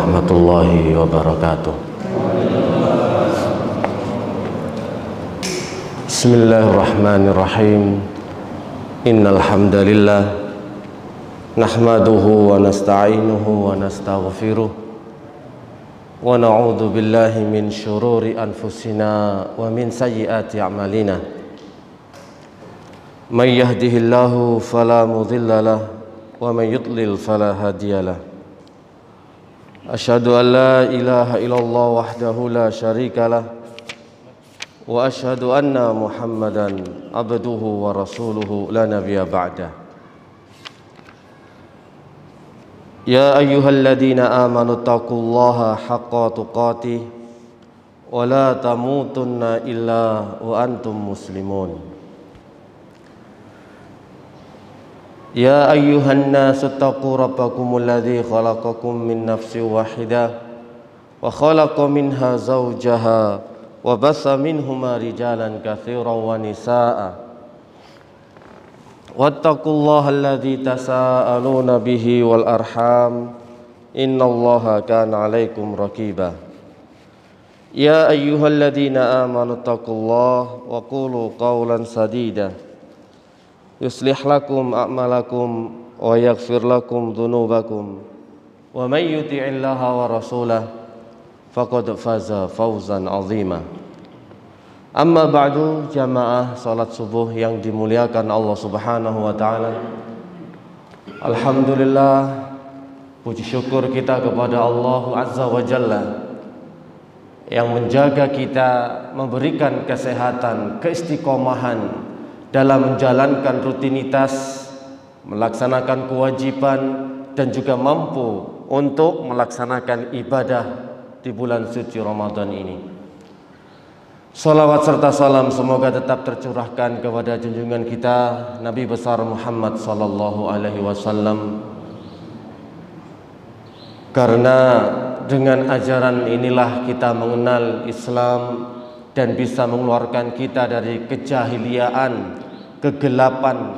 warahmatullahi wabarakatuh. Bismillahirrahmanirrahim. Innal hamdalillah nahmaduhu wa nasta'inuhu wa nastaghfiruh wa na'udzu billahi min syururi anfusina wa min sayyiati a'malina. May yahdihillahu fala mudilla lahu wa may yudlil fala hadiyalah. Asyhadu an la ilaha illallah wahdahu la syarikalah wa asyhadu anna Muhammadan abduhu wa rasuluhu la nabiyya ba'dah. Ya ayyuhalladzina amanu taqullaha haqqa tuqatih wa la tamutunna illa wa antum muslimun. Ya ayyuhan nasu taqu rabbakumul ladzi khalaqakum min nafsin wahidah wa khalaqa minha zawjaha wa bassa minhuma rijalan katsiran wa nisaa'a wattaqullaha alladzi tasaaluna bihi wal arham innallaha kana 'alaikum raqiba. Ya ayyuhalladzina amanu taqullaha wa qulu qawlan sadida yuslih lakum a'malakum wa yaghfir lakum dhunubakum wa may yuti'illaha wa rasulahu faqad faza fawzan 'azima. Amma ba'du, jamaah salat subuh yang dimuliakan Allah Subhanahu wa taala. Alhamdulillah, puji syukur kita kepada Allah Azza wa Jalla yang menjaga kita, memberikan kesehatan, keistiqomahan dalam menjalankan rutinitas, melaksanakan kewajiban, dan juga mampu untuk melaksanakan ibadah di bulan suci Ramadan ini. Salawat serta salam semoga tetap tercurahkan kepada junjungan kita Nabi besar Muhammad sallallahu alaihi wasallam, karena dengan ajaran inilah kita mengenal Islam dan bisa mengeluarkan kita dari kejahiliaan, kegelapan,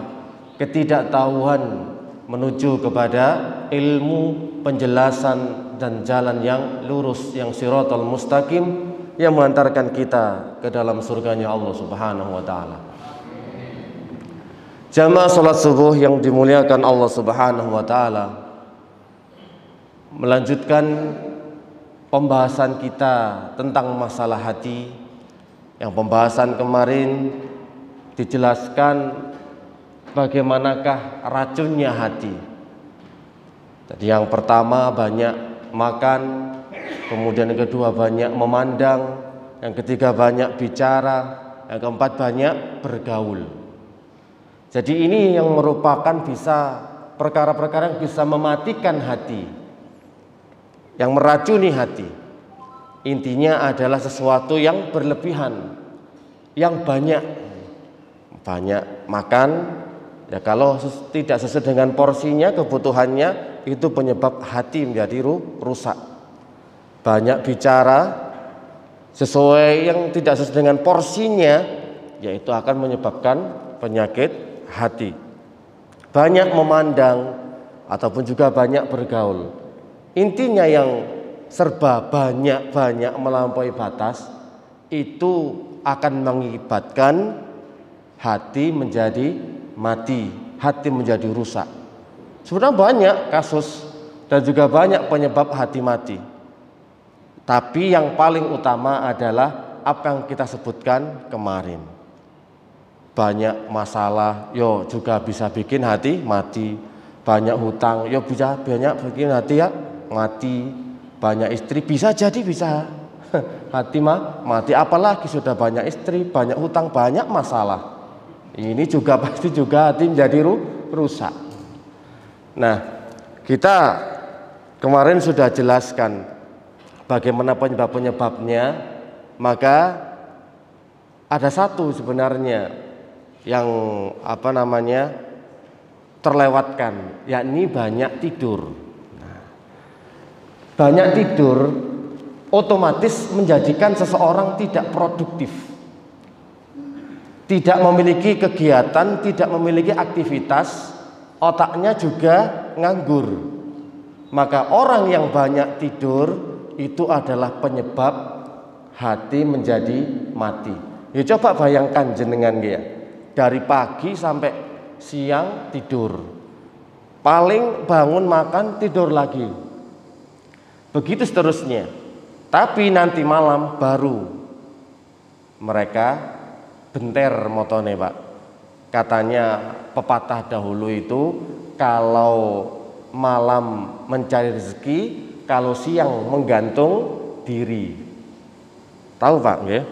ketidaktahuan menuju kepada ilmu, penjelasan dan jalan yang lurus, yang shiratal mustaqim, yang mengantarkan kita ke dalam surganya Allah Subhanahu wa taala. Jamaah salat subuh yang dimuliakan Allah Subhanahu wa taala, melanjutkan pembahasan kita tentang masalah hati. Yang pembahasan kemarin dijelaskan bagaimanakah racunnya hati. Jadi yang pertama banyak makan, kemudian yang kedua banyak memandang, yang ketiga banyak bicara, yang keempat banyak bergaul. Jadi ini yang merupakan bisa perkara-perkara yang bisa mematikan hati, yang meracuni hati. Intinya adalah sesuatu yang berlebihan, yang banyak makan, ya kalau tidak sesuai dengan porsinya, kebutuhannya, itu penyebab hati menjadi rusak. Banyak bicara sesuai yang tidak sesuai dengan porsinya, yaitu akan menyebabkan penyakit hati. Banyak memandang ataupun juga banyak bergaul. Intinya yang serba banyak melampaui batas itu akan mengakibatkan hati menjadi mati, hati menjadi rusak. Sebenarnya banyak kasus dan juga banyak penyebab hati mati. Tapi yang paling utama adalah apa yang kita sebutkan kemarin. Banyak masalah juga bisa bikin hati mati. Banyak hutang bisa banyak bikin hati mati. Banyak istri bisa hati mati, apalagi sudah banyak istri, banyak hutang, banyak masalah. Ini juga pasti juga hati menjadi rusak. Nah, kita kemarin sudah jelaskan bagaimana penyebab-penyebabnya. Maka ada satu sebenarnya yang terlewatkan, yakni banyak tidur. Banyak tidur otomatis menjadikan seseorang tidak produktif, tidak memiliki kegiatan, tidak memiliki aktivitas, otaknya juga nganggur. Maka orang yang banyak tidur itu adalah penyebab hati menjadi mati. Ya coba bayangkan jenengan ya, dari pagi sampai siang tidur, paling bangun makan tidur lagi, begitu seterusnya. Tapi nanti malam baru mereka benter motone Pak. Katanya pepatah dahulu itu kalau malam mencari rezeki, kalau siang menggantung diri. Tahu Pak nggih?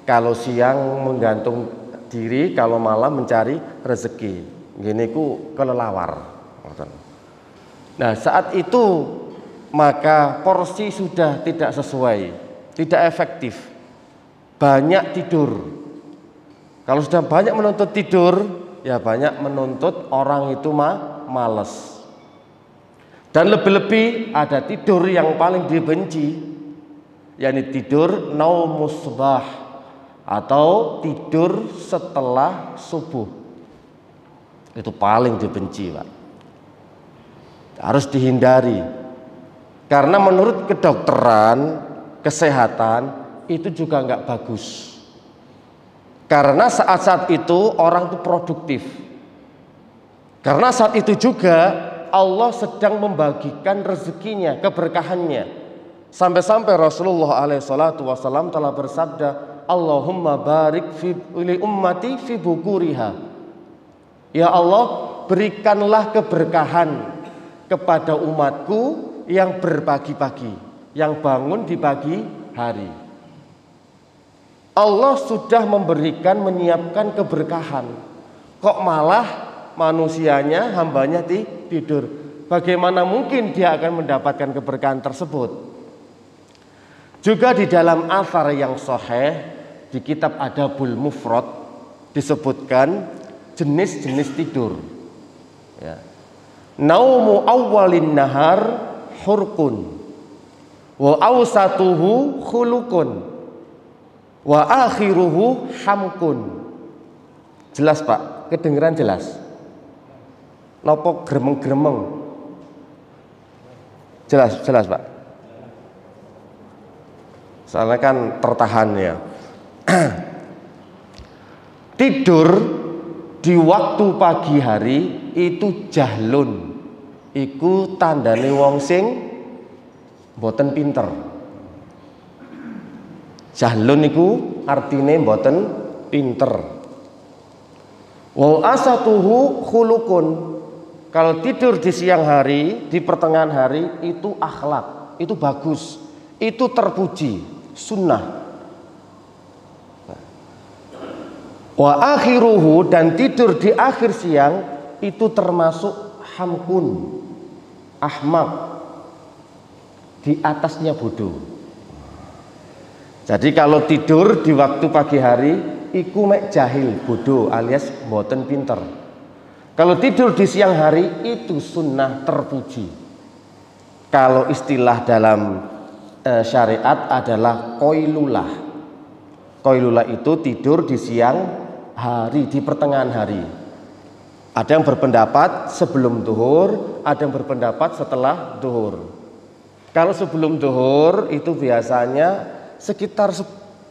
Kalau siang menggantung diri, kalau malam mencari rezeki. Gini ku kelelawar. Nah, saat itu maka porsi sudah tidak sesuai, tidak efektif. Banyak tidur. Kalau sudah banyak menuntut tidur, ya banyak menuntut orang itu males. Dan lebih-lebih ada tidur yang paling dibenci, yakni tidur naumus subah atau tidur setelah subuh. Itu paling dibenci Pak, harus dihindari. Karena menurut kedokteran, kesehatan itu juga nggak bagus. Karena saat-saat itu orang itu produktif. Karena saat itu juga Allah sedang membagikan rezekinya, keberkahannya. Sampai-sampai Rasulullah SAW telah bersabda, Allahumma barik fi ummati fi bukuriha. Ya Allah, berikanlah keberkahan kepada umatku yang berbagi-bagi, yang bangun di pagi hari. Allah sudah memberikan, menyiapkan keberkahan. Kok malah manusianya, hambanya tidur? Bagaimana mungkin dia akan mendapatkan keberkahan tersebut? Juga di dalam athar yang sahih di kitab Adabul Mufrad disebutkan jenis-jenis tidur. Ya. Naumu awwalin nahar hurkun, wa awsatuhu khulukun, wa akhiruhu hamkun. Jelas Pak? Kedengeran jelas? Nopo gremeng-gremeng? Jelas Pak? Soalnya kan tertahan ya. Tidur di waktu pagi hari itu jahlun, iku tandane wong sing mboten pinter. Jahlun iku artine mboten pinter. Wa asatuhu khulukun. Kalau tidur di siang hari, di pertengahan hari itu akhlak, itu bagus, itu terpuji, sunnah. Wa akhiruhu, dan tidur di akhir siang itu termasuk hamkun, ahmak, di atasnya bodoh. Jadi kalau tidur di waktu pagi hari iku mek jahil, bodoh alias mboten pinter. Kalau tidur di siang hari itu sunnah, terpuji. Kalau istilah dalam syariat adalah qailulah. Qailulah itu tidur di siang hari, di pertengahan hari. Ada yang berpendapat sebelum zuhur, ada yang berpendapat setelah zuhur. Kalau sebelum zuhur itu biasanya sekitar 10-15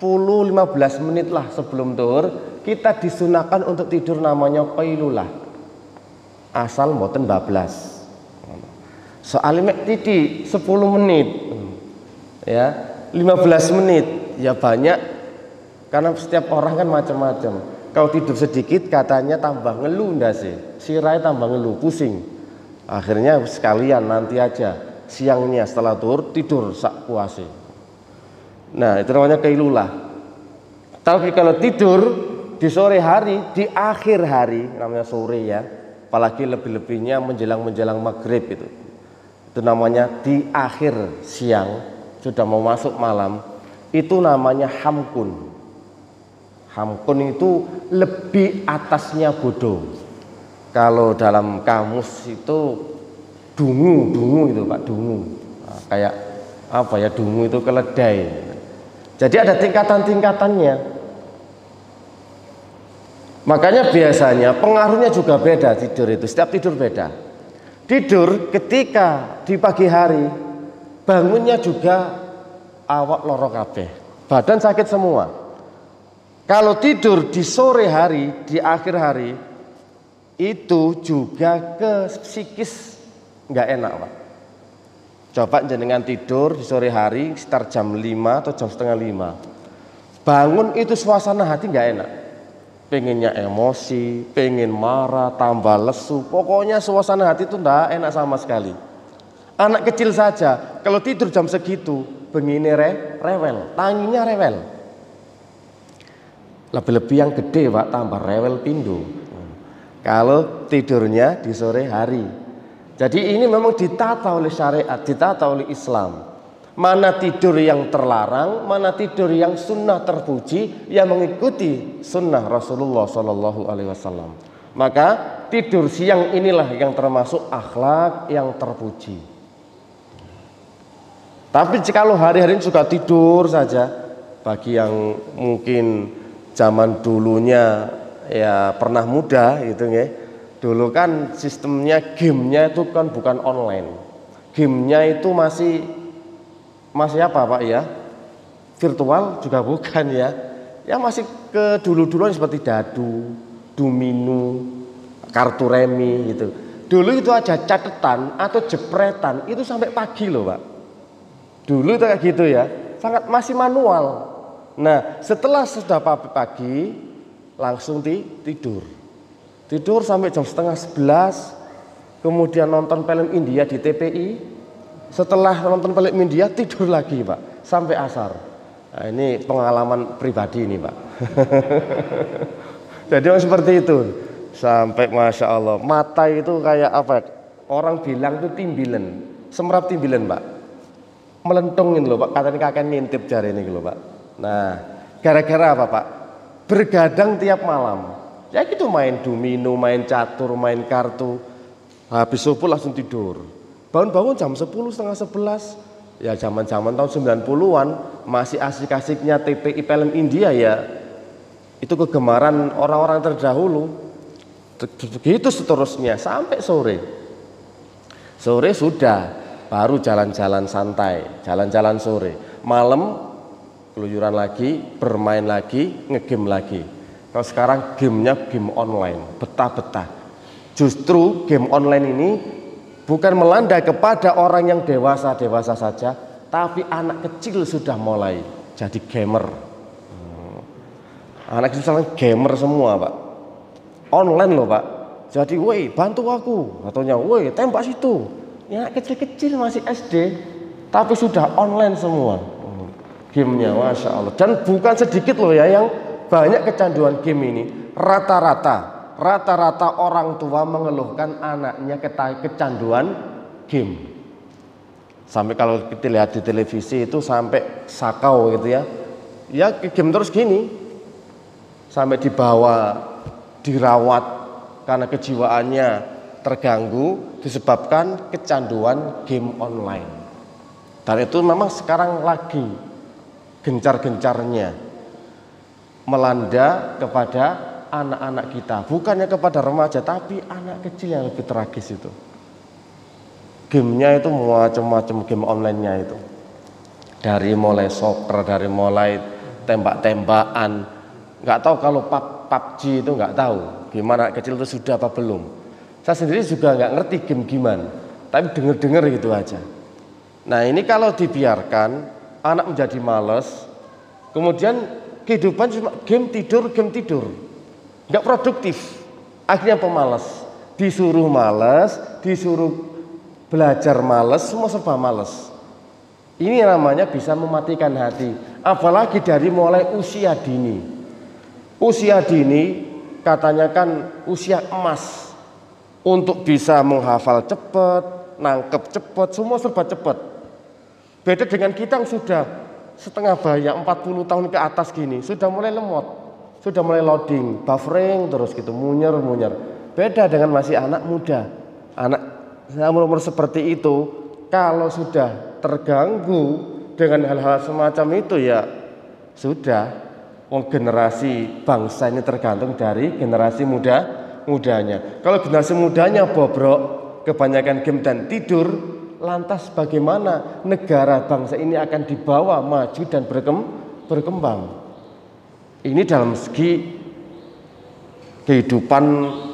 menit lah sebelum zuhur kita disunahkan untuk tidur, namanya qailulah. Asal mboten bablas. Soalnya mek titik 10 menit. Ya, 15 menit ya banyak, karena setiap orang kan macam-macam. Kalau tidur sedikit katanya tambah ngeluh ndase, sirai tambah ngeluh, pusing. Akhirnya sekalian nanti aja siangnya setelah zuhur tidur sak puase. Nah, itu namanya qailulah. Tapi kalau tidur di sore hari, di akhir hari, namanya sore ya, apalagi lebih-lebihnya menjelang maghrib itu namanya di akhir siang, sudah mau masuk malam, itu namanya hamkun. Hamkun itu lebih atasnya bodoh. Kalau dalam kamus itu dungu itu Pak, dungu. Nah, kayak apa ya, dungu itu keledai. Jadi ada tingkatan-tingkatannya. Makanya biasanya pengaruhnya juga beda tidur itu, setiap tidur beda. Tidur ketika di pagi hari, bangunnya juga awak loro kabeh, badan sakit semua. Kalau tidur di sore hari, di akhir hari, itu juga ke psikis nggak enak, Pak. Coba jenengan tidur di sore hari sekitar jam 5 atau jam setengah 5. Bangun itu suasana hati nggak enak. Pengennya emosi, pengen marah, tambah lesu. Pokoknya suasana hati itu nggak enak sama sekali. Anak kecil saja kalau tidur jam segitu, begini rewel, tanginya rewel. Lebih-lebih yang gede, Pak, tambah rewel pindo. Kalau tidurnya di sore hari. Jadi ini memang ditata oleh syariat, ditata oleh Islam. Mana tidur yang terlarang, mana tidur yang sunnah terpuji, yang mengikuti sunnah Rasulullah Shallallahu Alaihi Wasallam. Maka tidur siang inilah yang termasuk akhlak yang terpuji. Tapi jikalau hari-hari juga tidur saja, bagi yang mungkin zaman dulunya ya pernah muda gitu ya. Dulu kan sistemnya gamenya itu kan bukan online. Gamenya itu masih apa, Pak ya? Virtual juga bukan ya. Ya masih ke dulu-duluan seperti dadu, domino, kartu remi gitu. Dulu itu aja catatan atau jepretan itu sampai pagi loh, Pak. Dulu itu kayak gitu ya. Sangat masih manual. Nah, setelah sudah pagi langsung tidur. Tidur sampai jam setengah 11. Kemudian nonton film India di TPI. Setelah nonton film India tidur lagi, Pak, sampai asar. Nah, ini pengalaman pribadi ini, Pak. Jadi seperti itu. Sampai Masya Allah, mata itu kayak apa? Orang bilang itu timbilan, semerap timbilan, Pak. Melentungin loh, Pak. Katanya kakek ngintip jari ini loh, Pak. Nah, gara-gara apa, Pak? Bergadang tiap malam. Ya gitu, main domino, main catur, main kartu. Habis subuh langsung tidur. Bangun-bangun jam 10, setengah 11. Ya zaman-zaman tahun 90-an masih asik-asiknya TPI film India ya. Itu kegemaran orang-orang terdahulu. Begitu seterusnya sampai sore. Sore sudah, baru jalan-jalan santai, jalan-jalan sore. Malam keluyuran lagi, bermain lagi, ngegame lagi. Kalau sekarang gamenya game online, betah-betah. Justru game online ini bukan melanda kepada orang yang dewasa saja, tapi anak kecil sudah mulai jadi gamer. Anak kecil sekarang gamer semua, Pak. Online loh, Pak. Jadi, woi bantu aku, katanya, woi tembak situ. Ya kecil-kecil masih SD, tapi sudah online semua gamenya, Masya Allah. Dan bukan sedikit loh ya yang banyak kecanduan game ini. Rata-rata orang tua mengeluhkan anaknya kecanduan game. Sampai kalau kita lihat di televisi itu sampai sakau gitu ya. Ya game terus gini. Sampai dibawa, dirawat karena kejiwaannya terganggu disebabkan kecanduan game online. Dan itu memang sekarang lagi gencar-gencarnya melanda kepada anak-anak kita, bukannya kepada remaja, tapi anak kecil yang lebih tragis itu. Gamenya itu macam-macam game online-nya itu. Dari mulai soccer, dari mulai tembak-tembakan. Nggak tahu kalau PUBG itu nggak tahu gimana anak kecil itu sudah apa belum. Saya sendiri juga nggak ngerti game gimana, tapi denger-denger gitu aja. Nah ini kalau dibiarkan, anak menjadi males, kemudian kehidupan cuma game tidur, nggak produktif, akhirnya pemalas, disuruh malas, disuruh belajar malas, semua serba malas. Ini namanya bisa mematikan hati, apalagi dari mulai usia dini. Usia dini katanya kan usia emas untuk bisa menghafal cepat, nangkep cepat, semua serba cepat. Beda dengan kita yang sudah setengah baya 40 tahun ke atas gini, sudah mulai lemot. Sudah mulai loading, buffering terus gitu, munyer. Beda dengan masih anak muda. Anak umur seperti itu, kalau sudah terganggu dengan hal-hal semacam itu ya sudah. Generasi bangsa ini tergantung dari generasi mudanya. Kalau generasi mudanya bobrok, kebanyakan game dan tidur, lantas bagaimana negara bangsa ini akan dibawa maju dan berkembang? Ini dalam segi kehidupan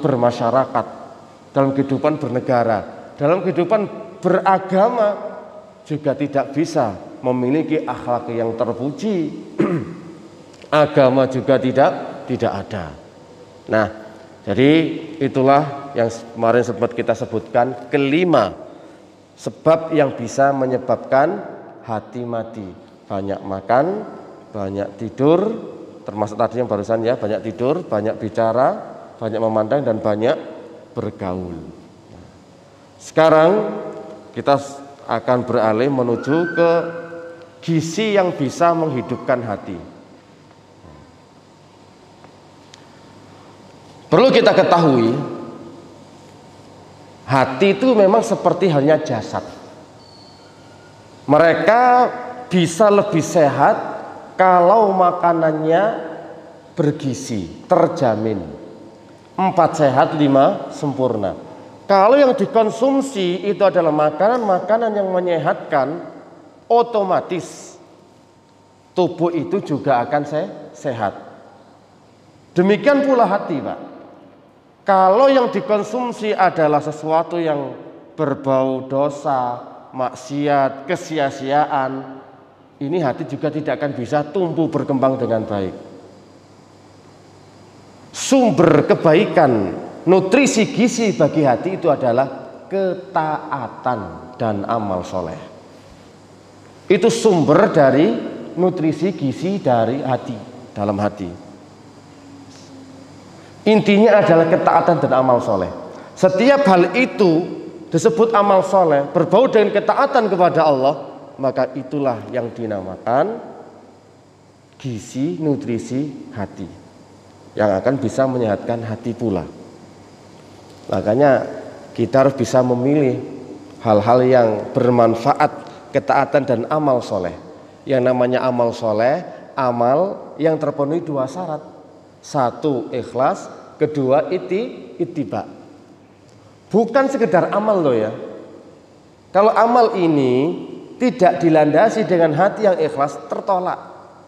bermasyarakat, dalam kehidupan bernegara, dalam kehidupan beragama juga tidak bisa memiliki akhlak yang terpuji. Agama juga tidak ada. Nah, jadi itulah yang kemarin sempat kita sebutkan, kelima sebab yang bisa menyebabkan hati mati. Banyak makan, banyak tidur, termasuk tadi yang barusan ya, banyak tidur, banyak bicara, banyak memandang, dan banyak bergaul. Sekarang kita akan beralih menuju ke gizi yang bisa menghidupkan hati. Perlu kita ketahui, hati itu memang seperti halnya jasad. Mereka bisa lebih sehat kalau makanannya bergizi, terjamin. 4 sehat, 5 sempurna. Kalau yang dikonsumsi itu adalah makanan-makanan yang menyehatkan, otomatis tubuh itu juga akan sehat. Demikian pula hati, Pak. Kalau yang dikonsumsi adalah sesuatu yang berbau dosa, maksiat, kesia-siaan, ini hati juga tidak akan bisa tumbuh berkembang dengan baik. Sumber kebaikan, nutrisi gizi bagi hati itu adalah ketaatan dan amal soleh. Itu sumber dari nutrisi gizi dari hati, dalam hati. Intinya adalah ketaatan dan amal soleh. Setiap hal itu disebut amal soleh, berbau dengan ketaatan kepada Allah, maka itulah yang dinamakan gizi nutrisi hati, yang akan bisa menyehatkan hati pula. Makanya kita harus bisa memilih hal-hal yang bermanfaat, ketaatan dan amal soleh. Yang namanya amal soleh, amal yang terpenuhi 2 syarat. 1, ikhlas, kedua, ittiba. Bukan sekedar amal loh ya. Kalau amal ini tidak dilandasi dengan hati yang ikhlas, tertolak.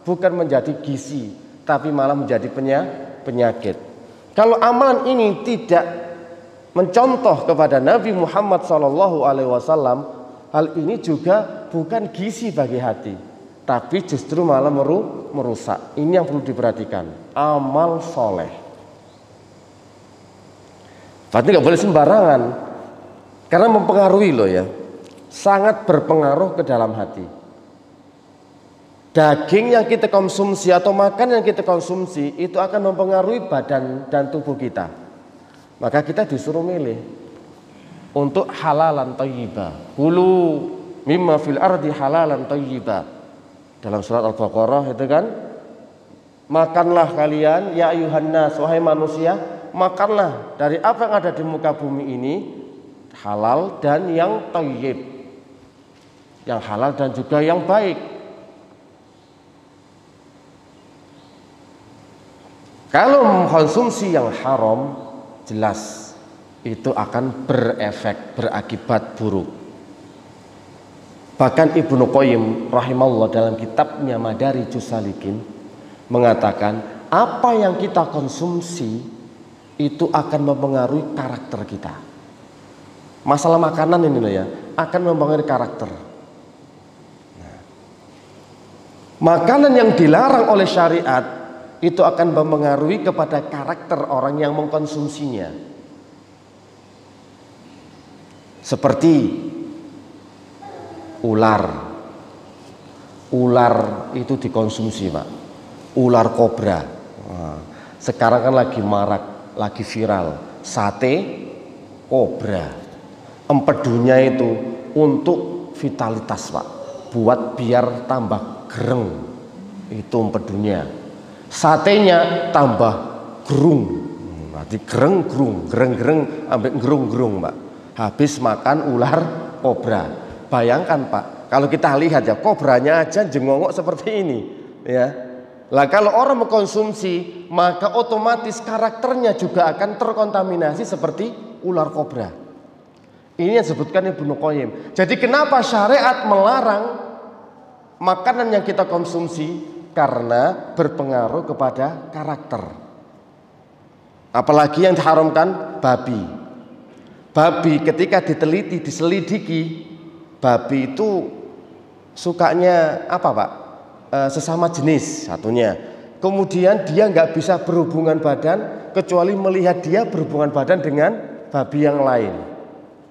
Bukan menjadi gizi, tapi malah menjadi penyakit. Kalau amalan ini tidak mencontoh kepada Nabi Muhammad SAW, hal ini juga bukan gizi bagi hati, tapi justru malah merusak. Ini yang perlu diperhatikan. Amal soleh. Berarti nggak boleh sembarangan, karena mempengaruhi loh ya, sangat berpengaruh ke dalam hati. Daging yang kita konsumsi atau makan yang kita konsumsi itu akan mempengaruhi badan dan tubuh kita. Maka kita disuruh milih untuk halalan thayyiba. Kulu mimma fil ardi halalan thayyiba. Dalam surat Al-Baqarah itu kan, makanlah kalian ya ayuhan nas, wahai manusia, makanlah dari apa yang ada di muka bumi ini, halal dan yang thayyib, yang halal dan juga yang baik. Kalau mengkonsumsi yang haram, jelas itu akan berefek, berakibat buruk. Bahkan Ibnu Qayyim rahimahullah dalam kitabnya Madarijus Salikin mengatakan, apa yang kita konsumsi itu akan mempengaruhi karakter kita. Masalah makanan ini loh ya, akan mempengaruhi karakter. Nah, makanan yang dilarang oleh syariat itu akan mempengaruhi kepada karakter orang yang mengkonsumsinya. Seperti ular. Ular itu dikonsumsi, Pak. Ular kobra. Nah, sekarang kan lagi marak, lagi viral. Sate kobra. Empedunya itu untuk vitalitas, Pak. Buat biar tambah gereng. Itu empedunya. Satenya tambah gerung, nanti gereng-gerung, gereng-gereng, sampai gerung-gerung, Pak. Habis makan ular kobra. Bayangkan, Pak, kalau kita lihat ya, kobranya aja jengongok seperti ini, ya. Lah kalau orang mengkonsumsi, maka otomatis karakternya juga akan terkontaminasi seperti ular kobra. Ini yang disebutkan Ibnu Qayyim. Jadi kenapa syariat melarang makanan yang kita konsumsi? Karena berpengaruh kepada karakter. Apalagi yang diharamkan babi. Babi ketika diteliti, diselidiki, babi itu sukanya apa Pak? Sesama jenis satunya. Kemudian dia nggak bisa berhubungan badan kecuali melihat dia berhubungan badan dengan babi yang lain.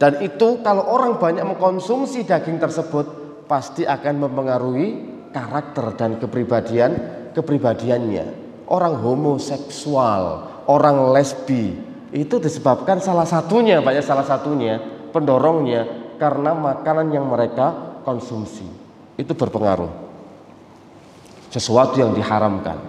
Dan itu kalau orang banyak mengkonsumsi daging tersebut pasti akan mempengaruhi karakter dan kepribadiannya. Orang homoseksual, orang lesbi itu disebabkan salah satunya pendorongnya karena makanan yang mereka konsumsi itu berpengaruh. Sesuatu yang diharamkan.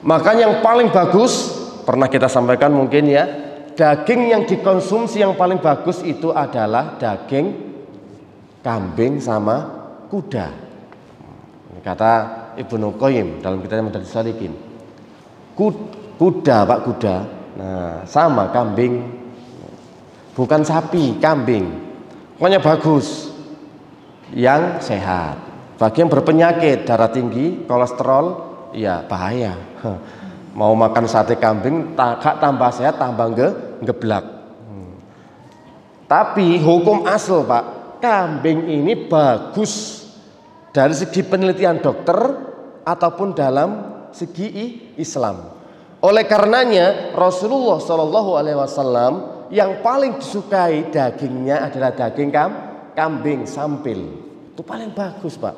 Makanya yang paling bagus pernah kita sampaikan mungkin ya, daging yang dikonsumsi yang paling bagus itu adalah daging kambing sama kuda. Kata Ibnu Qayyim dalam kitabnya Madarijus Shalikin. Kuda Pak, kuda. Nah, sama kambing. Bukan sapi, kambing. Pokoknya bagus. Yang sehat. Bagi yang berpenyakit, darah tinggi, kolesterol, ya bahaya. Mau makan sate kambing, tambah sehat, tambah ngeblak. Tapi hukum asal Pak, kambing ini bagus dari segi penelitian dokter ataupun dalam segi Islam. Oleh karenanya Rasulullah Shallallahu Alaihi Wasallam yang paling disukai dagingnya adalah daging kambing sampil. Itu paling bagus Pak.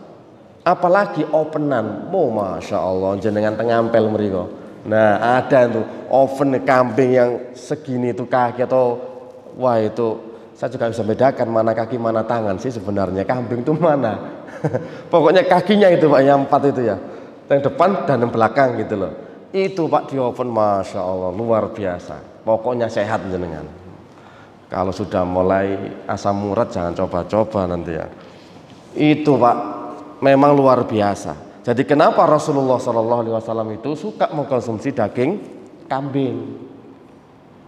Apalagi openan, masya Allah jenengan tengampel mereka. Nah ada tuh oven kambing yang segini itu kaki atau wah itu saya juga bisa bedakan mana kaki mana tangan sih sebenarnya kambing itu mana. Pokoknya kakinya itu Pak yang 4 itu ya, yang depan dan yang belakang gitu loh. Itu Pak di oven masya Allah luar biasa. Pokoknya sehat jenengan. Kalau sudah mulai asam urat jangan coba-coba nanti ya. Itu Pak memang luar biasa. Jadi kenapa Rasulullah SAW itu suka mengkonsumsi daging kambing?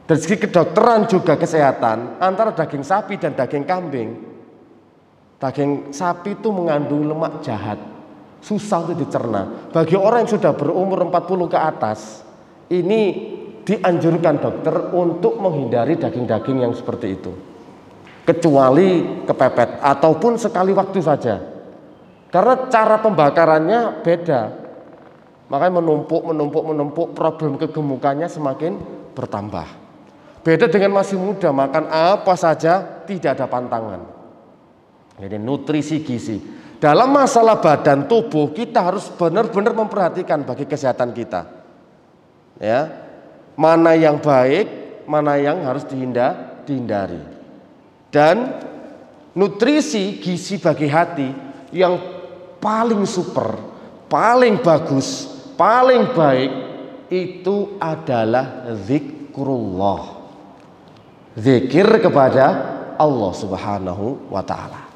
Dari segi kedokteran juga kesehatan antara daging sapi dan daging kambing. Daging sapi itu mengandung lemak jahat, susah untuk dicerna. Bagi orang yang sudah berumur 40 ke atas, ini dianjurkan dokter untuk menghindari daging-daging yang seperti itu. Kecuali kepepet ataupun sekali waktu saja. Karena cara pembakarannya beda. Makanya menumpuk, problem kegemukannya semakin bertambah. Beda dengan masih muda, makan apa saja tidak ada pantangan. Jadi nutrisi gizi. Dalam masalah badan tubuh kita harus benar-benar memperhatikan bagi kesehatan kita. Ya. Mana yang baik, mana yang harus dihindari. Dan nutrisi gizi bagi hati yang paling super, paling bagus, paling baik itu adalah zikrullah. Zikir kepada Allah Subhanahu wa taala.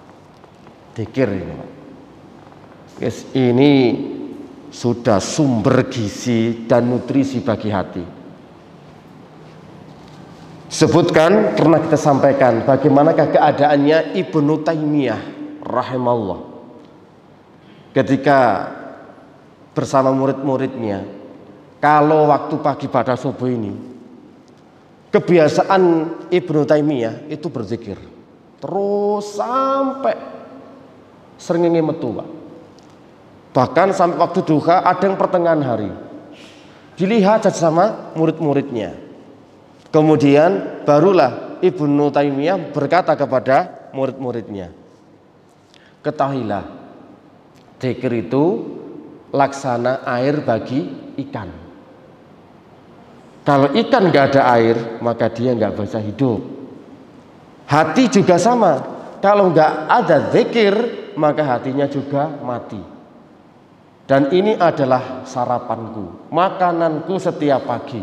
Zikir ini. Yes, ini sudah sumber gizi dan nutrisi bagi hati. Sebutkan pernah kita sampaikan bagaimanakah keadaannya Ibnu Taimiyah rahimahullah ketika bersama murid-muridnya. Kalau waktu pagi pada subuh ini kebiasaan Ibnu Taimiyah itu berzikir terus sampai srengenge metu Pak. Bahkan sampai waktu duha ada yang pertengahan hari. Dilihat saja sama murid-muridnya. Kemudian barulah Ibnu Taimiyah berkata kepada murid-muridnya, ketahuilah zikir itu laksana air bagi ikan. Kalau ikan nggak ada air maka dia nggak bisa hidup. Hati juga sama. Kalau nggak ada zikir maka hatinya juga mati. Dan ini adalah sarapanku, makananku setiap pagi.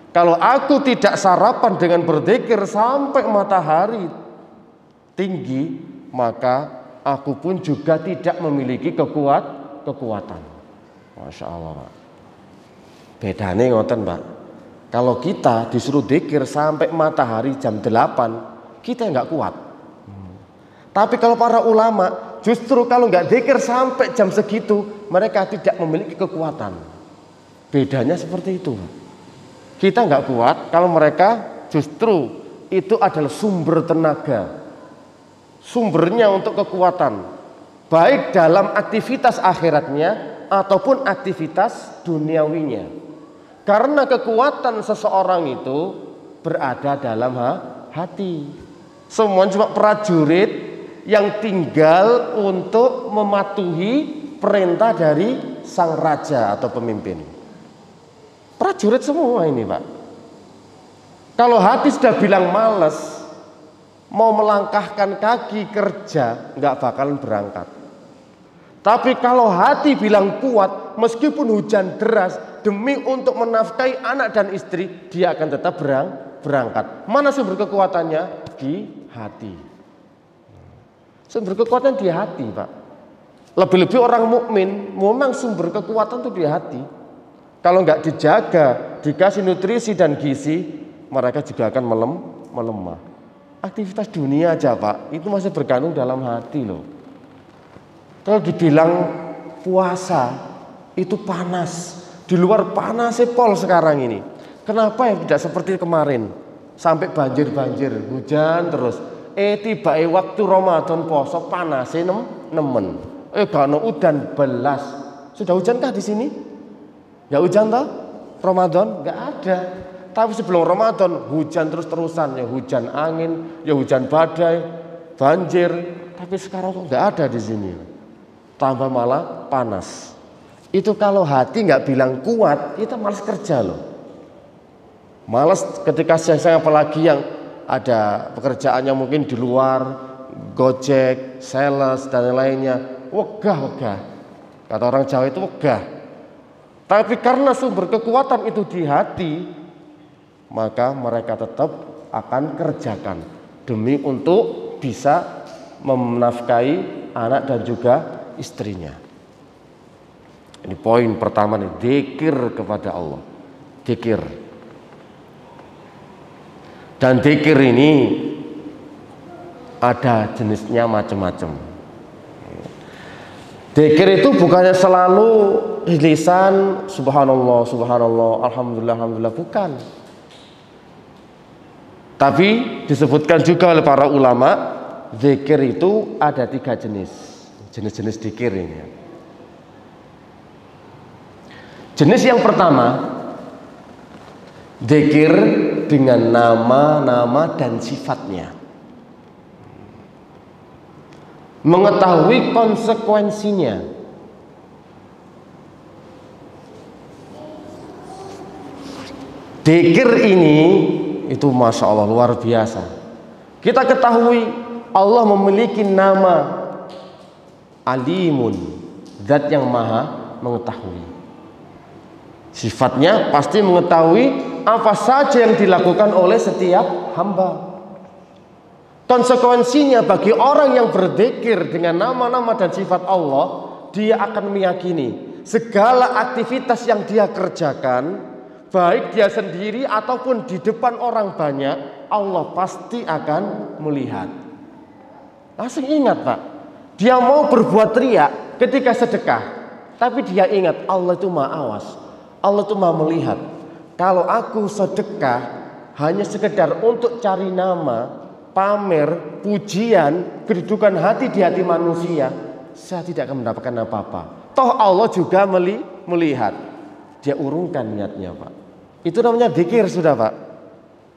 Kalau aku tidak sarapan dengan berzikir sampai matahari tinggi, maka aku pun juga tidak memiliki kekuatan. Masya Allah Pak. Bedanya ngoten Pak. Kalau kita disuruh zikir sampai matahari jam 8, kita nggak kuat. Tapi kalau para ulama justru kalau nggak zikir sampai jam segitu, mereka tidak memiliki kekuatan. Bedanya seperti itu. Kita nggak kuat, kalau mereka justru itu adalah sumber tenaga, sumbernya untuk kekuatan, baik dalam aktivitas akhiratnya ataupun aktivitas duniawinya. Karena kekuatan seseorang itu berada dalam hati. Semua cuma prajurit yang tinggal untuk mematuhi perintah dari sang raja atau pemimpin. Prajurit semua ini, Pak. Kalau hati sudah bilang malas, mau melangkahkan kaki kerja, nggak bakalan berangkat. Tapi kalau hati bilang kuat, meskipun hujan deras, demi untuk menafkahi anak dan istri, dia akan tetap berangkat. Mana sumber kekuatannya? Di hati. Sumber kekuatan di hati, Pak. Lebih-lebih orang mukmin, memang sumber kekuatan itu di hati. Kalau nggak dijaga, dikasih nutrisi dan gizi, mereka juga akan melemah. Aktivitas dunia aja, Pak, itu masih bergantung dalam hati loh. Kalau dibilang puasa itu panas, di luar panas pol sekarang ini. Kenapa ya tidak seperti kemarin? Sampai banjir, hujan terus. Tiba waktu Ramadan poso panas nemen. Gak udan belas. Sudah hujankah di sini? Ya hujan toh? Ramadan nggak ada. Tapi sebelum Ramadan hujan terus-terusan, ya hujan angin, ya hujan badai, banjir. Tapi sekarang kok nggak ada di sini. Tambah malah panas. Itu kalau hati nggak bilang kuat, kita malas kerja loh. Malas ketika siang-siang, apalagi yang ada pekerjaannya mungkin di luar, Gojek, sales dan lainnya, wegah. Kata orang Jawa itu wegah. Tapi karena sumber kekuatan itu di hati, maka mereka tetap akan kerjakan demi untuk bisa menafkahi anak dan juga istrinya. Ini poin pertama nih, dzikir kepada Allah. Dzikir. Dan dzikir ini ada jenisnya macam-macam. Dzikir itu bukannya selalu lisan subhanallah, alhamdulillah, bukan. Tapi disebutkan juga oleh para ulama, dzikir itu ada 3 jenis dzikir ini. Jenis yang pertama, dzikir dengan nama-nama dan sifatnya, mengetahui konsekuensinya. Dzikir ini itu Masya Allah luar biasa. Kita ketahui Allah memiliki nama Alimun, zat yang maha mengetahui. Sifatnya pasti mengetahui apa saja yang dilakukan oleh setiap hamba. Konsekuensinya bagi orang yang berzikir dengan nama-nama dan sifat Allah, dia akan meyakini segala aktivitas yang dia kerjakan, baik dia sendiri ataupun di depan orang banyak, Allah pasti akan melihat. Langsung ingat, Pak, dia mau berbuat riya ketika sedekah, tapi dia ingat Allah itu maha awas, Allah itu maha melihat. Kalau aku sedekah hanya sekedar untuk cari nama, pamer, pujian, kedudukan hati di hati manusia, saya tidak akan mendapatkan apa-apa. Toh Allah juga melihat. Dia urungkan niatnya, Pak. Itu namanya dzikir sudah, Pak.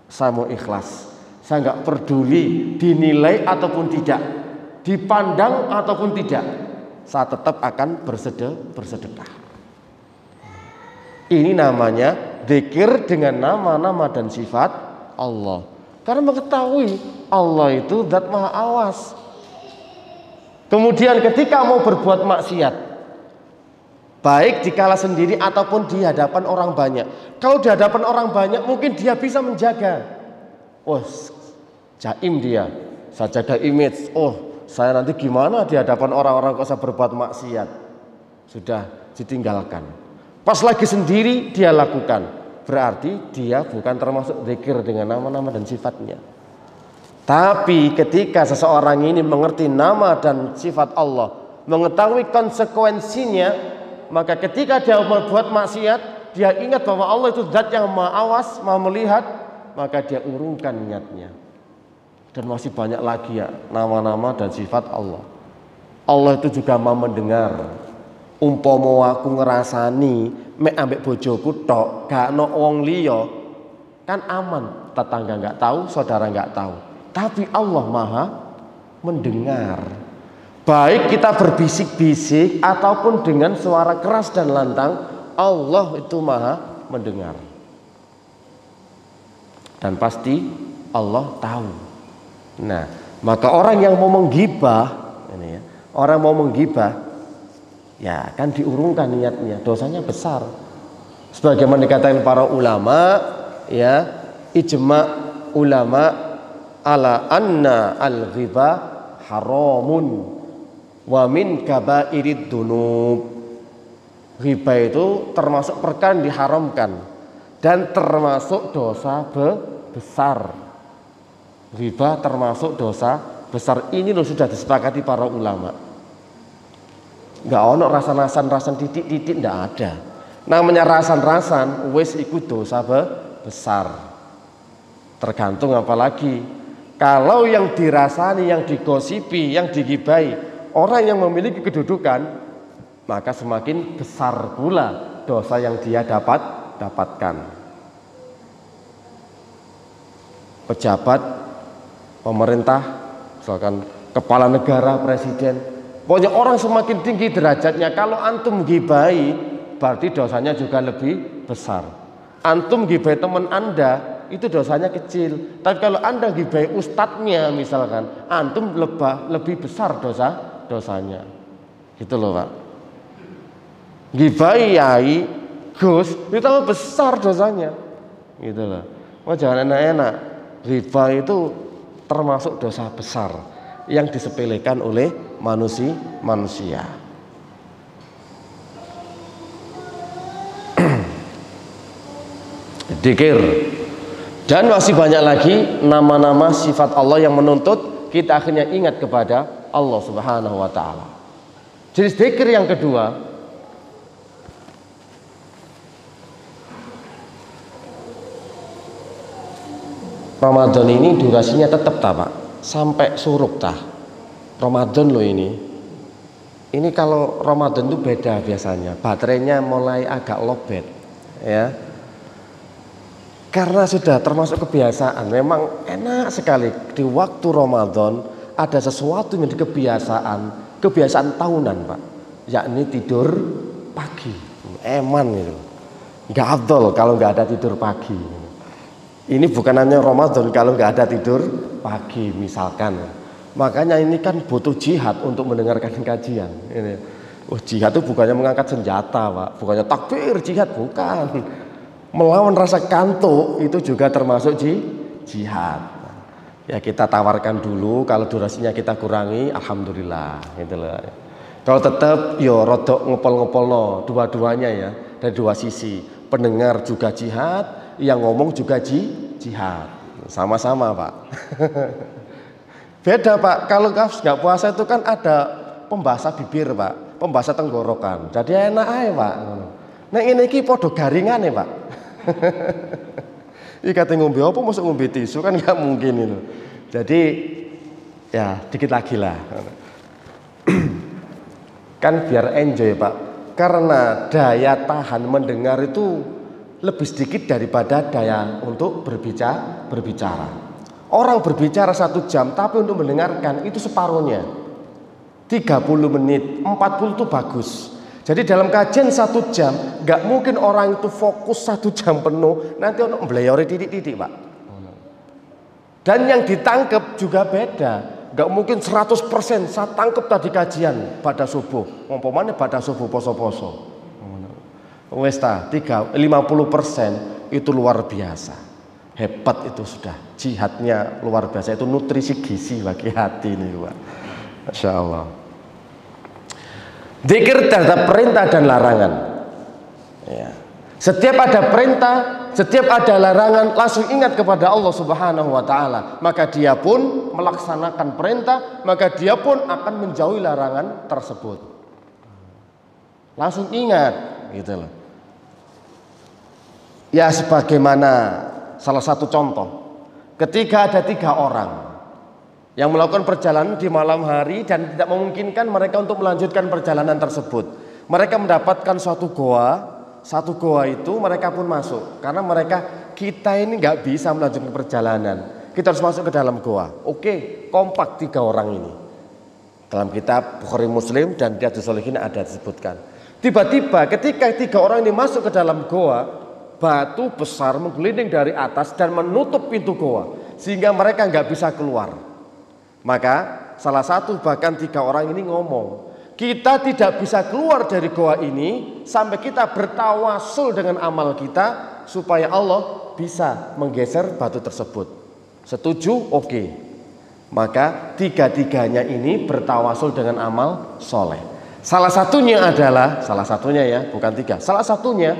Saya mau ikhlas. Saya nggak peduli dinilai ataupun tidak, dipandang ataupun tidak, saya tetap akan bersedekah. Ini namanya dzikir dengan nama-nama dan sifat Allah. Karena mengetahui Allah itu zat maha awas. Kemudian ketika mau berbuat maksiat, baik dikala sendiri ataupun di hadapan orang banyak. Kalau di hadapan orang banyak mungkin dia bisa menjaga. Oh, jaim dia, saya jaga image. Oh, saya nanti gimana di hadapan orang-orang kok saya berbuat maksiat. Sudah ditinggalkan. Pas lagi sendiri dia lakukan. Berarti dia bukan termasuk zikir dengan nama-nama dan sifatnya. Tapi ketika seseorang ini mengerti nama dan sifat Allah, mengetahui konsekuensinya, maka ketika dia membuat maksiat, dia ingat bahwa Allah itu zat yang maha awas, maha melihat, maka dia urungkan niatnya. Dan masih banyak lagi ya nama-nama dan sifat Allah. Allah itu juga maha mendengar. Umpama aku ngerasani mek ambek bojoku tok, gak ono wong liya, kan aman, tetangga nggak tahu, saudara nggak tahu. Tapi Allah maha mendengar. Baik kita berbisik-bisik ataupun dengan suara keras dan lantang, Allah itu maha mendengar. Dan pasti Allah tahu. Nah, maka orang yang mau menggibah, ini ya, orang mau menggibah, ya kan diurungkan niatnya, dosanya besar. Sebagaimana dikatakan para ulama, ya, ijma ulama ala anna al-ghibah haramun wa min kabairid dunub. Ghibah itu termasuk perkara yang diharamkan dan termasuk dosa besar. Ghibah termasuk dosa besar. Ini loh sudah disepakati para ulama. Nggak ono rasan-rasan titik-titik, nggak ada. Namanya rasan-rasan wis ikut dosa besar. Tergantung apalagi kalau yang dirasani, yang digosipi, yang digibai orang yang memiliki kedudukan, maka semakin besar pula dosa yang dia dapatkan. Pejabat pemerintah, misalkan kepala negara, presiden, pokoknya orang semakin tinggi derajatnya, kalau antum gibai berarti dosanya juga lebih besar. Antum gibai teman anda itu dosanya kecil, tapi kalau anda gibai ustadznya misalkan, antum lebih besar dosanya. Gitu loh Pak. Gibai yai Gus itu tambah besar dosanya. Gitu loh. Oh jangan enak-enak. Riba itu termasuk dosa besar yang disepelekan oleh manusia. Dzikir. Dan masih banyak lagi nama-nama sifat Allah yang menuntut kita akhirnya ingat kepada Allah Subhanahu wa taala. Jenis dzikir yang kedua, Ramadan ini durasinya tetap tak Pak, sampai suruk tah. Ramadan loh ini. Ini kalau Ramadan itu beda biasanya, baterainya mulai agak lowbat, ya. Karena sudah termasuk kebiasaan, memang enak sekali di waktu Ramadan ada sesuatu yang kebiasaan tahunan Pak, yakni tidur pagi. Eman gitu, nggak afdol kalau nggak ada tidur pagi. Ini bukan hanya Ramadan kalau nggak ada tidur pagi misalkan. Makanya ini kan butuh jihad untuk mendengarkan kajian. Ini, jihad itu bukannya mengangkat senjata Pak, bukannya takbir jihad, bukan. Melawan rasa kantuk itu juga termasuk jihad. Ya kita tawarkan dulu, kalau durasinya kita kurangi, alhamdulillah. Gitu loh. Kalau tetap, yo rodok ngepol-ngepol no, dua-duanya ya, dari dua sisi. Pendengar juga jihad, yang ngomong juga jihad, sama-sama Pak. Beda Pak, kalau nggak puasa itu kan ada pembahasa bibir Pak, pembahasa tenggorokan, jadi enak aja Pak. Nah ini podo garingan ya Pak. Ini kata ngombe apa, masuk ngombe tisu kan nggak mungkin itu. Jadi ya dikit lagi lah. Kan biar enjoy Pak, karena daya tahan mendengar itu lebih sedikit daripada daya untuk berbicara. Orang berbicara 1 jam, tapi untuk mendengarkan itu separuhnya. 30 menit, 40 itu bagus. Jadi dalam kajian 1 jam, nggak mungkin orang itu fokus 1 jam penuh, nanti orang beleyori titik-titik Pak. Dan yang ditangkap juga beda, nggak mungkin 100% saya tangkap tadi kajian pada subuh, umpamanya pada subuh poso-poso. Westa 50% itu luar biasa, hebat itu sudah, jihadnya luar biasa, itu nutrisi gizi bagi hati ini Pak. Masya Allah. Dzikir terhadap perintah dan larangan. Ya. Setiap ada perintah setiap ada larangan langsung ingat kepada Allah Subhanahu wa taala, maka dia pun melaksanakan perintah, maka dia pun akan menjauhi larangan tersebut. Langsung ingat gitu loh. Ya sebagaimana salah satu contoh, ketika ada 3 orang yang melakukan perjalanan di malam hari dan tidak memungkinkan mereka untuk melanjutkan perjalanan tersebut, mereka mendapatkan suatu goa. Satu goa itu mereka pun masuk, karena kita ini nggak bisa melanjutkan perjalanan, kita harus masuk ke dalam goa. Oke, kompak 3 orang ini. Dalam kitab Bukhari Muslim dan Riyadhus Shalihin ada disebutkan. Tiba-tiba ketika 3 orang ini masuk ke dalam goa, batu besar menggelinding dari atas dan menutup pintu goa sehingga mereka nggak bisa keluar. Maka salah satu bahkan 3 orang ini ngomong, kita tidak bisa keluar dari goa ini sampai kita bertawasul dengan amal kita supaya Allah bisa menggeser batu tersebut. Setuju? Oke. Maka 3-tiganya ini bertawasul dengan amal soleh. Salah satunya ya, bukan 3. Salah satunya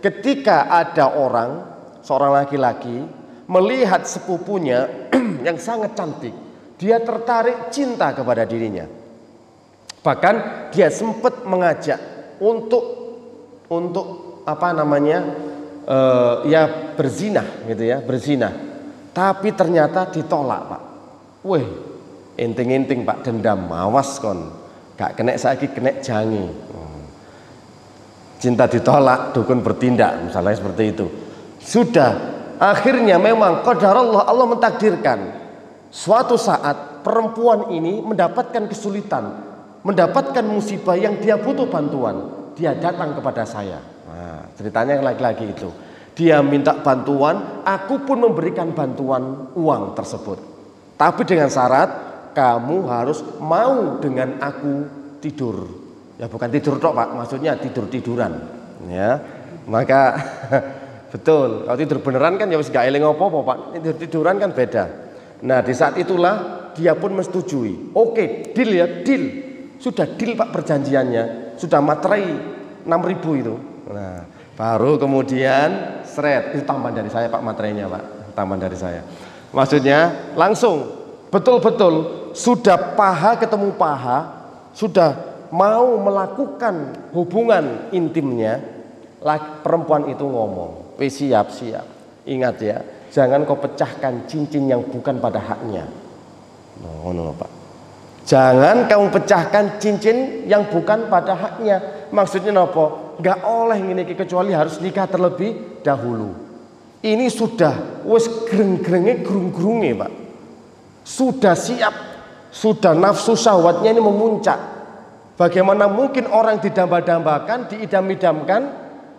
ketika ada orang, seorang laki-laki melihat sepupunya yang sangat cantik, dia tertarik cinta kepada dirinya. Bahkan dia sempat mengajak untuk berzina gitu ya, berzina. Tapi ternyata ditolak, Pak. Weh, enting-enting Pak, dendam, awas kon. Gak kena saiki kena jangi. Cinta ditolak, dukun bertindak, misalnya seperti itu. Sudah, akhirnya memang qadarullah, Allah mentakdirkan suatu saat perempuan ini mendapatkan kesulitan, mendapatkan musibah yang dia butuh bantuan. Dia datang kepada saya. Nah, ceritanya yang lagi-lagi itu. Dia minta bantuan, aku pun memberikan bantuan uang tersebut. Tapi dengan syarat, kamu harus mau dengan aku tidur. Ya bukan tidur tok Pak, maksudnya tidur-tiduran. Ya, maka betul. Kalau tidur beneran kan ya wis gak eling apa-apa Pak. Tidur-tiduran kan beda. Nah di saat itulah dia pun menyetujui. Oke, deal ya, deal. Sudah deal Pak perjanjiannya, sudah materai 6.000 itu. Nah, baru kemudian itu tambahan dari saya Pak, materainya Pak, tambahan dari saya. Maksudnya langsung betul-betul sudah paha ketemu paha, sudah mau melakukan hubungan intimnya, perempuan itu ngomong, siap. Ingat ya, jangan kau pecahkan cincin yang bukan pada haknya. No, Pak. Jangan kamu pecahkan cincin yang bukan pada haknya. Maksudnya apa? Gak oleh ini kecuali harus nikah terlebih dahulu. Ini sudah wis greng-grenge grung-grunge Pak. Sudah siap, sudah nafsu syahwatnya ini memuncak. Bagaimana mungkin orang didamba-dambakan, diidam-idamkan,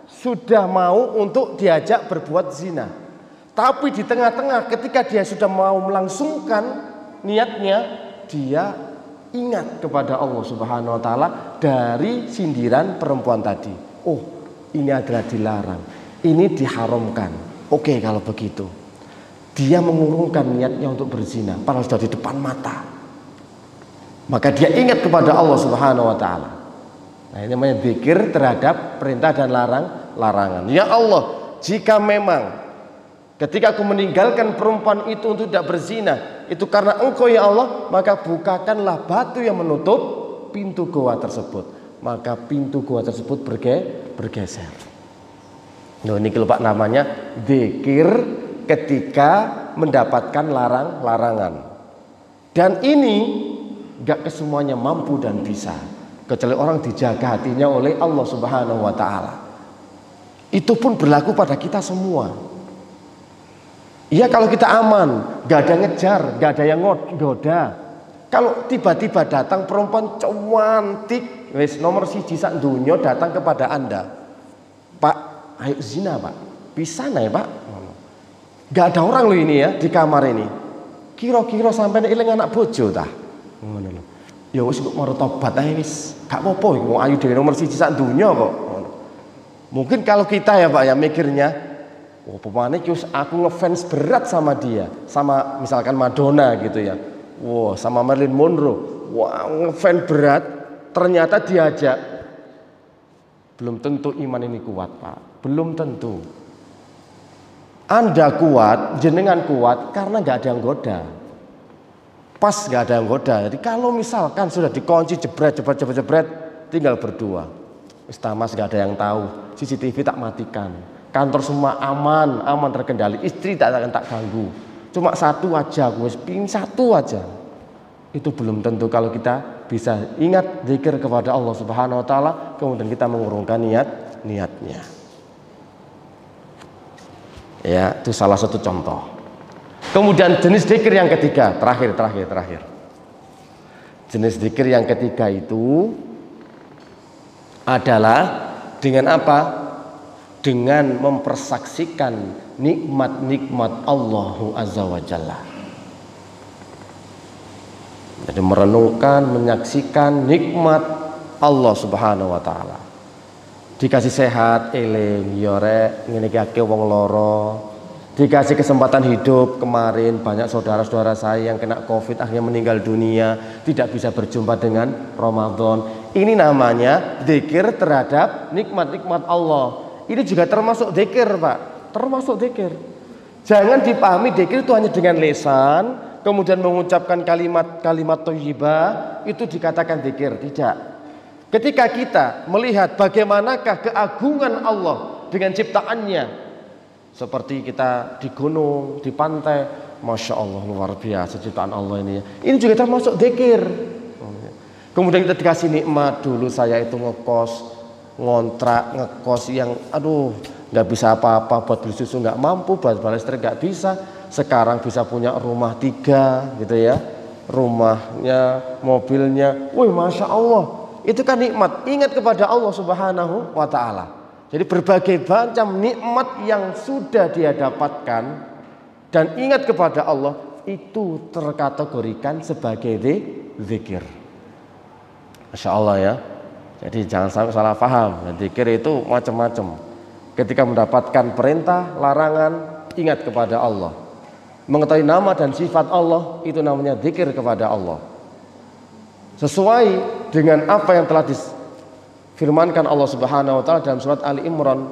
sudah mau untuk diajak berbuat zina. Tapi di tengah-tengah ketika dia sudah mau melangsungkan niatnya, dia ingat kepada Allah Subhanahu wa taala dari sindiran perempuan tadi. Oh, ini adalah dilarang. Ini diharamkan. Oke, kalau begitu. Dia mengurungkan niatnya untuk berzina padahal sudah di depan mata. Maka dia ingat kepada Allah Subhanahu wa taala. Nah, ini namanya zikir terhadap perintah dan larangan. Ya Allah, jika memang ketika aku meninggalkan perempuan itu untuk tidak berzina, itu karena Engkau ya Allah, maka bukakanlah batu yang menutup pintu goa tersebut. Maka pintu goa tersebut bergeser. Nah, ini Pak namanya zikir ketika mendapatkan larangan. Dan ini gak kesemuanya mampu dan bisa, kecuali orang dijaga hatinya oleh Allah Subhanahu wa taala. Itu pun berlaku pada kita semua. Iya kalau kita aman, gak ada ngejar, gak ada yang goda. Kalau tiba-tiba datang perempuan cantik, wis nomor 1 sak dunya datang kepada Anda, Pak, ayo zina Pak, bisa nih Pak. Gak ada orang loh ini ya di kamar ini. Kira-kira sampai ilang anak bojo tah. Ngono lho. Ya wis kok mau tobat ae wis, gak apa-apa iku ayu dhewe nomor 1 sak dunya kok. Mungkin kalau kita ya Pak ya mikirnya, oh pemane aku ngefans berat sama dia, sama misalkan Madonna gitu ya. Wow, sama Marilyn Monroe. Wah, ngefans berat, ternyata diajak. Belum tentu iman ini kuat, Pak. Belum tentu. Anda kuat, jenengan kuat karena nggak ada yang goda. Pas nggak ada yang goda. Jadi kalau misalkan sudah dikunci jebret, tinggal berdua. Tamas nggak ada yang tahu. CCTV tak matikan. Kantor semua aman terkendali. Istri tak akan tak ganggu. Cuma satu aja, gue pingin satu aja. Itu belum tentu kalau kita bisa ingat zikir kepada Allah Subhanahu Wa Taala, kemudian kita mengurungkan niatnya. Ya, itu salah satu contoh. Kemudian jenis zikir yang ketiga, terakhir. Jenis zikir yang ketiga itu adalah dengan apa? Dengan mempersaksikan nikmat-nikmat Allah Azza wa Jalla. Jadi merenungkan, menyaksikan nikmat Allah Subhanahu wa taala. Dikasih sehat, eling, yore, ngene iki wong loro. Dikasih kesempatan hidup, kemarin banyak saudara-saudara saya yang kena COVID akhirnya meninggal dunia, tidak bisa berjumpa dengan Ramadan. Ini namanya zikir terhadap nikmat-nikmat Allah. Ini juga termasuk zikir, Pak. Termasuk zikir. Jangan dipahami zikir itu hanya dengan lisan, kemudian mengucapkan kalimat thayyibah itu dikatakan zikir. Tidak. Ketika kita melihat bagaimanakah keagungan Allah dengan ciptaannya, seperti kita di gunung, di pantai, Masya Allah luar biasa ciptaan Allah ini. Ini juga termasuk zikir. Kemudian kita dikasih nikmat. Dulu saya itu ngekos yang nggak bisa apa-apa, buat beli susu nggak mampu, buat bayar listrik nggak bisa. Sekarang bisa punya rumah 3 gitu ya, rumahnya, mobilnya. Wih, Masya Allah, itu kan nikmat. Ingat kepada Allah Subhanahu wa Ta'ala. Jadi berbagai macam nikmat yang sudah dia dapatkan dan ingat kepada Allah itu terkategorikan sebagai zikir. Masya Allah ya. Jadi jangan sampai salah paham. Zikir itu macam-macam. Ketika mendapatkan perintah, larangan, ingat kepada Allah. Mengetahui nama dan sifat Allah itu namanya zikir kepada Allah. Sesuai dengan apa yang telah firmankan Allah Subhanahu wa taala dalam surat Ali Imran,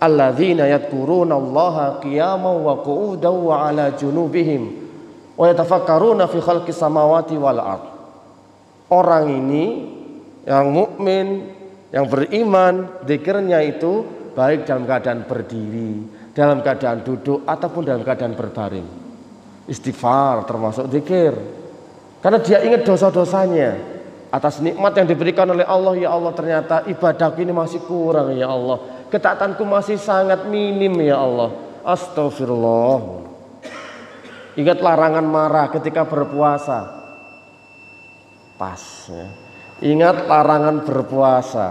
alladzina yadhkurunallaha qiyaman wa qu'udan wa 'ala junubihim wa yatafakkaruna fi khalqis samawati wal ard. Orang ini yang mukmin, yang beriman, zikirnya itu baik dalam keadaan berdiri, dalam keadaan duduk ataupun dalam keadaan berbaring. Istighfar termasuk zikir. Karena dia ingat dosa-dosanya. Atas nikmat yang diberikan oleh Allah, ya Allah ternyata ibadahku ini masih kurang ya Allah, ketaatanku masih sangat minim ya Allah, astagfirullah. Ingat larangan marah ketika berpuasa, pas ya. Ingat larangan berpuasa,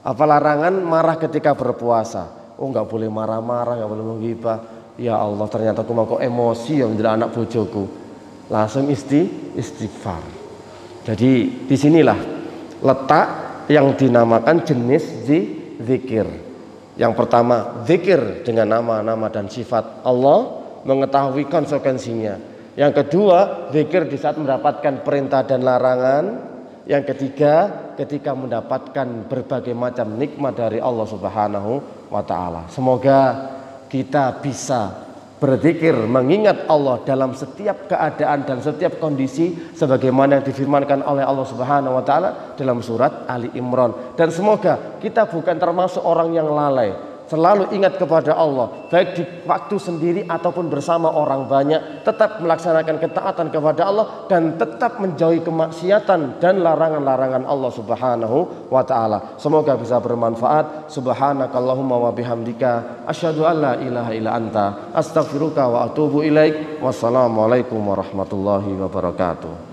apa larangan marah ketika berpuasa. Oh nggak boleh marah-marah, nggak boleh menggibah. Ya Allah ternyata aku mau emosi yang menjadi anak bojoku, langsung istighfar. Jadi disinilah letak yang dinamakan jenis zikir. Yang pertama zikir dengan nama-nama dan sifat Allah, mengetahui konsekuensinya. Yang kedua zikir di saat mendapatkan perintah dan larangan. Yang ketiga ketika mendapatkan berbagai macam nikmat dari Allah Subhanahu wa Ta'ala. Semoga kita bisa berzikir mengingat Allah dalam setiap keadaan dan setiap kondisi sebagaimana yang difirmankan oleh Allah Subhanahu wa taala dalam surat Ali Imran. Dan semoga kita bukan termasuk orang yang lalai, selalu ingat kepada Allah baik di waktu sendiri ataupun bersama orang banyak, tetap melaksanakan ketaatan kepada Allah dan tetap menjauhi kemaksiatan dan larangan-larangan Allah Subhanahu wa taala. Semoga bisa bermanfaat. Subhanakallahumma wa bihamdika asyhadu an la ilaha illa anta astaghfiruka wa atubu ilaik. Wassalamualaikum warahmatullahi wabarakatuh.